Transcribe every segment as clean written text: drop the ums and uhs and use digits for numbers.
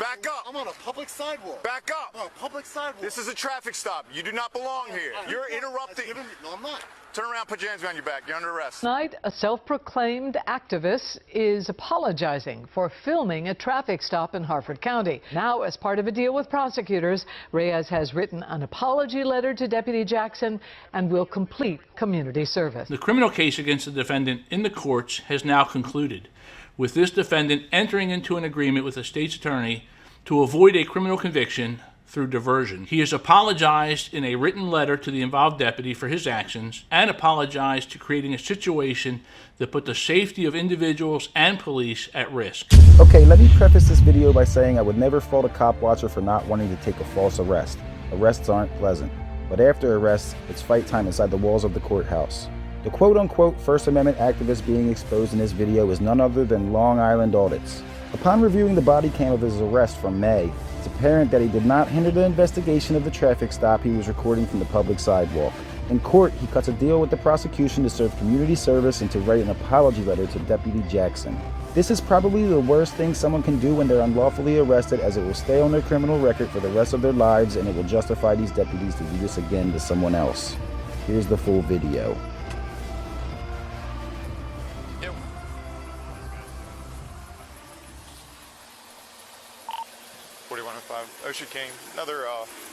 Back up. I'm on a public sidewalk. Back up. I'm on a public sidewalk. This is a traffic stop. You do not belong here. You're interrupting. No, I'm not. Turn around, put your hands behind your back. You're under arrest. Tonight, a self-proclaimed activist is apologizing for filming a traffic stop in Hartford County. Now, as part of a deal with prosecutors, Reyes has written an apology letter to Deputy Jackson and will complete community service. The criminal case against the defendant in the courts has now concluded, with this defendant entering into an agreement with the state's attorney to avoid a criminal conviction through diversion. He has apologized in a written letter to the involved deputy for his actions and apologized to creating a situation that put the safety of individuals and police at risk. Okay, let me preface this video by saying I would never fault a cop watcher for not wanting to take a false arrest. Arrests aren't pleasant, but after arrests, it's fight time inside the walls of the courthouse. The quote-unquote First Amendment activist being exposed in this video is none other than Long Island Audits. Upon reviewing the body cam of his arrest from May, it's apparent that he did not hinder the investigation of the traffic stop he was recording from the public sidewalk. In court, he cuts a deal with the prosecution to serve community service and to write an apology letter to Deputy Jackson. This is probably the worst thing someone can do when they're unlawfully arrested, as it will stay on their criminal record for the rest of their lives, and it will justify these deputies to do this again to someone else. Here's the full video. Yep. Ocean King. Another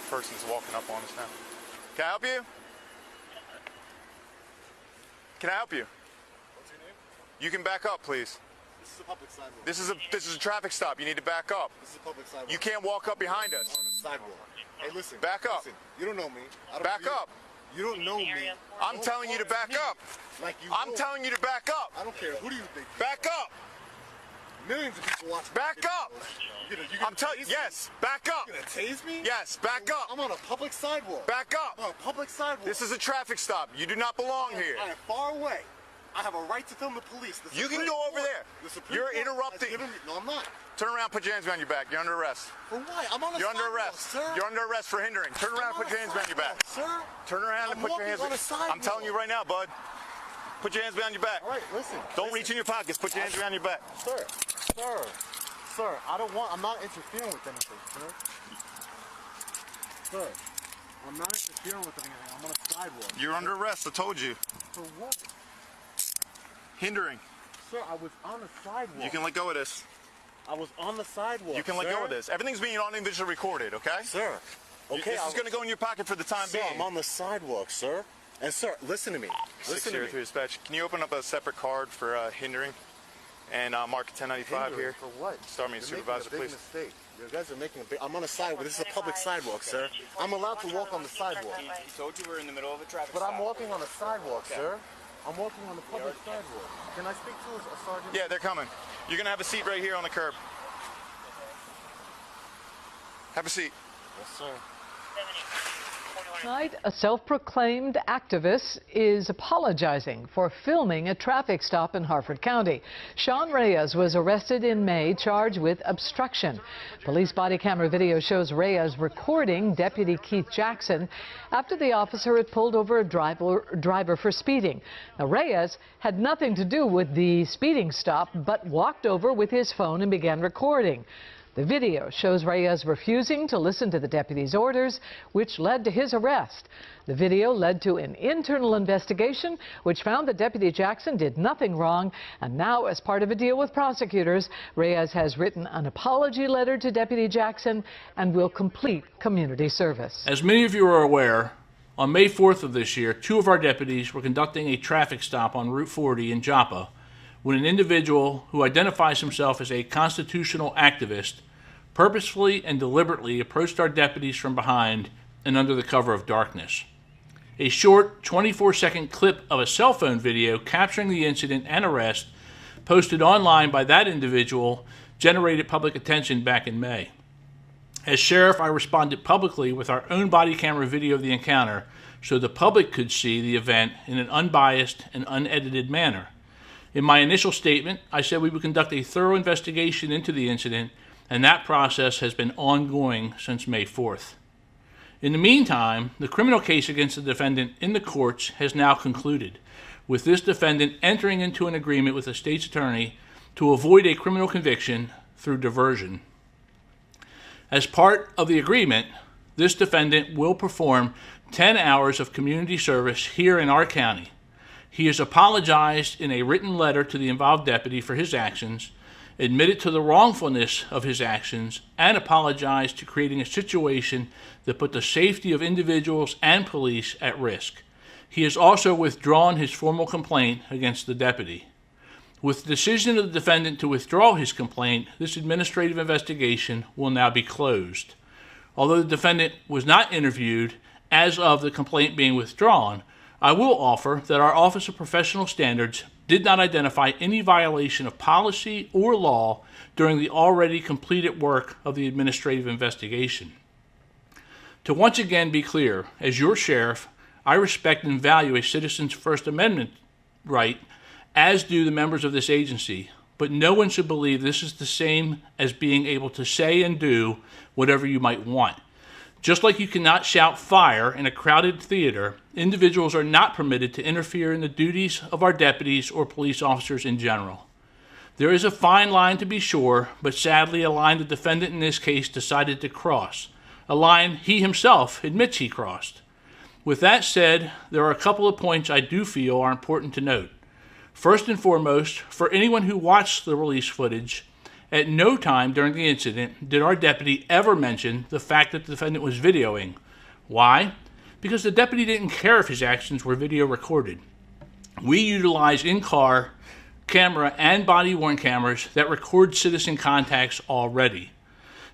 person's walking up on us now. Can I help you? Can I help you? What's your name? You can back up, please. This is a public sidewalk. This is a traffic stop. You need to back up. This is a public sidewalk. You can't walk up behind us. On a sidewalk. Hey, listen. Back up. Listen, you don't know me. I don't Back know you. up. You don't know me. I'm telling you to back up. Like you I'm know. telling you to back up. I don't care. Who do you think? Back up. Millions of people watch. Back up. I'm telling you. Yes. Back up. You gonna tase me? Yes. Back up. I'm on a public sidewalk. Back up. I'm on a public sidewalk. This is a traffic stop. You do not belong here. I am far away. I have a right to film the police. You can go over there. You're interrupting. No, I'm not. Turn around, put your hands behind your back. You're under arrest. For what? I'm on a You're under sidewalk, arrest. sir. You're under arrest for hindering. Turn around, put your hands behind your back. Sir. Turn around and put your hands on a sidewalk. I'm telling you right now, bud. Put your hands behind your back. All right, listen. Don't reach in your pockets. Put your hands behind your back. Sir, I'm not interfering with anything, sir. Sir, I'm not interfering with anything. I'm on a sidewalk. You're under arrest. I told you. For what? Hindering. Sir, I was on the sidewalk. You can let go of this. I was on the sidewalk. You can let go of this. Everything's being audio-visually recorded, okay? Sir. Okay. This is going to go in your pocket for the time Sir, being. I'm on the sidewalk, sir. And sir, listen to me. Listen to me. Dispatch. Can you open up a separate card for hindering and mark 1095 here? For what? Start me, supervisor, please. Mistake. You guys are making a big. I'm on a sidewalk. This is a public sidewalk, sir. I'm allowed to walk on the sidewalk. He told you we're in the middle of a traffic But stop. I'm walking on a sidewalk, sir. I'm walking on the public sidewalk. Can I speak to a sergeant? Yeah, they're coming. You're going to have a seat right here on the curb. Have a seat. Yes, sir. Tonight, a self-proclaimed activist is apologizing for filming a traffic stop in Hartford County. Sean Reyes was arrested in May, charged with obstruction. Police body camera video shows Reyes recording Deputy Keith Jackson after the officer had pulled over a driver for speeding. Now, Reyes had nothing to do with the speeding stop, but walked over with his phone and began recording. The video shows Reyes refusing to listen to the deputy's orders, which led to his arrest. The video led to an internal investigation, which found that Deputy Jackson did nothing wrong. And now, as part of a deal with prosecutors, Reyes has written an apology letter to Deputy Jackson and will complete community service. As many of you are aware, on May 4th of this year, 2 of our deputies were conducting a traffic stop on Route 40 in Joppa when an individual who identifies himself as a constitutional activist purposefully and deliberately approached our deputies from behind and under the cover of darkness. A short 24-second clip of a cell phone video capturing the incident and arrest posted online by that individual generated public attention back in May. As sheriff, I responded publicly with our own body camera video of the encounter so the public could see the event in an unbiased and unedited manner. In my initial statement, I said we would conduct a thorough investigation into the incident, and that process has been ongoing since May 4th. In the meantime, the criminal case against the defendant in the courts has now concluded, with this defendant entering into an agreement with the state's attorney to avoid a criminal conviction through diversion. As part of the agreement, this defendant will perform 10 hours of community service here in our county. He has apologized in a written letter to the involved deputy for his actions, admitted to the wrongfulness of his actions, and apologized to creating a situation that put the safety of individuals and police at risk. He has also withdrawn his formal complaint against the deputy. With the decision of the defendant to withdraw his complaint, this administrative investigation will now be closed. Although the defendant was not interviewed as of the complaint being withdrawn, I will offer that our Office of Professional Standards did not identify any violation of policy or law during the already completed work of the administrative investigation. To once again be clear, as your sheriff, I respect and value a citizen's First Amendment right, as do the members of this agency, but no one should believe this is the same as being able to say and do whatever you might want. Just like you cannot shout fire in a crowded theater, individuals are not permitted to interfere in the duties of our deputies or police officers in general. There is a fine line to be sure, but sadly a line the defendant in this case decided to cross, a line he himself admits he crossed. With that said, there are a couple of points I do feel are important to note. First and foremost, for anyone who watched the release footage, at no time during the incident did our deputy ever mention the fact that the defendant was videoing. Why? Because the deputy didn't care if his actions were video recorded. We utilize in-car camera and body-worn cameras that record citizen contacts already.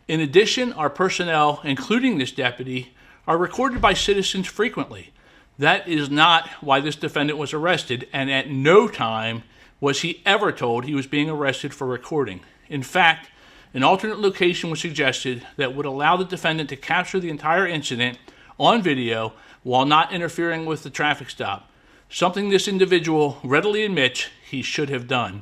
In addition, our personnel, including this deputy, are recorded by citizens frequently. That is not why this defendant was arrested, and at no time was he ever told he was being arrested for recording. In fact, an alternate location was suggested that would allow the defendant to capture the entire incident on video while not interfering with the traffic stop, something this individual readily admits he should have done.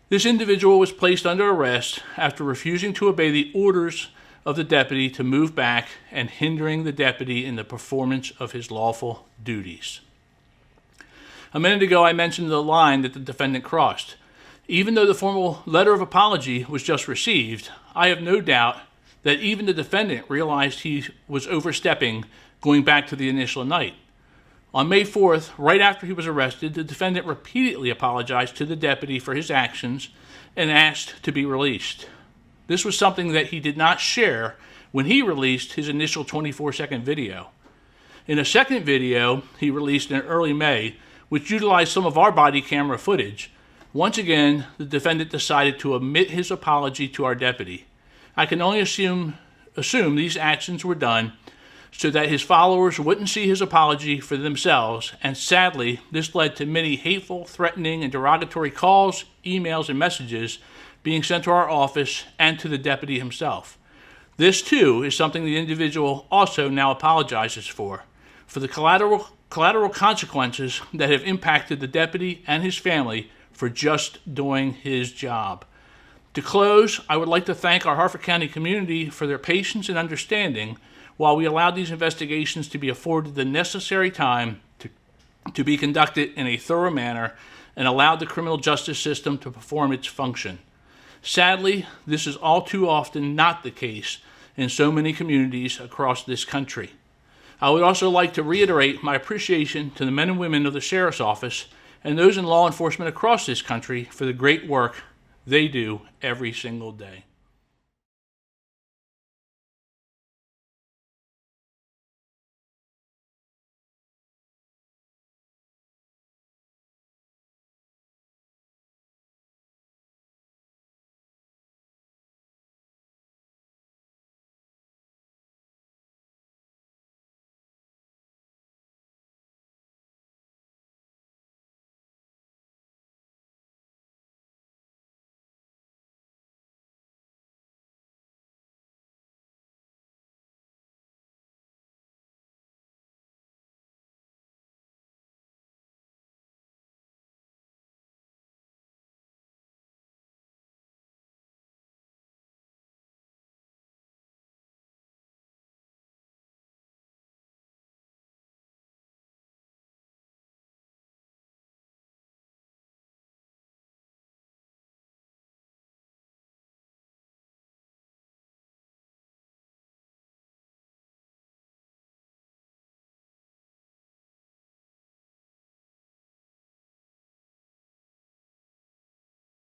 This individual was placed under arrest after refusing to obey the orders of the deputy to move back and hindering the deputy in the performance of his lawful duties. A minute ago, I mentioned the line that the defendant crossed. Even though the formal letter of apology was just received, I have no doubt that even the defendant realized he was overstepping going back to the initial night. On May 4th, right after he was arrested, the defendant repeatedly apologized to the deputy for his actions and asked to be released. This was something that he did not share when he released his initial 24-second video. In a second video he released in early May, which utilized some of our body camera footage, once again, the defendant decided to omit his apology to our deputy. I can only assume these actions were done so that his followers wouldn't see his apology for themselves, and sadly, this led to many hateful, threatening, and derogatory calls, emails, and messages being sent to our office and to the deputy himself. This, too, is something the individual also now apologizes for the collateral consequences that have impacted the deputy and his family for just doing his job. To close, I would like to thank our Hartford County community for their patience and understanding while we allowed these investigations to be afforded the necessary time to be conducted in a thorough manner and allowed the criminal justice system to perform its function. Sadly, this is all too often not the case in so many communities across this country. I would also like to reiterate my appreciation to the men and women of the Sheriff's Office and those in law enforcement across this country for the great work they do every single day.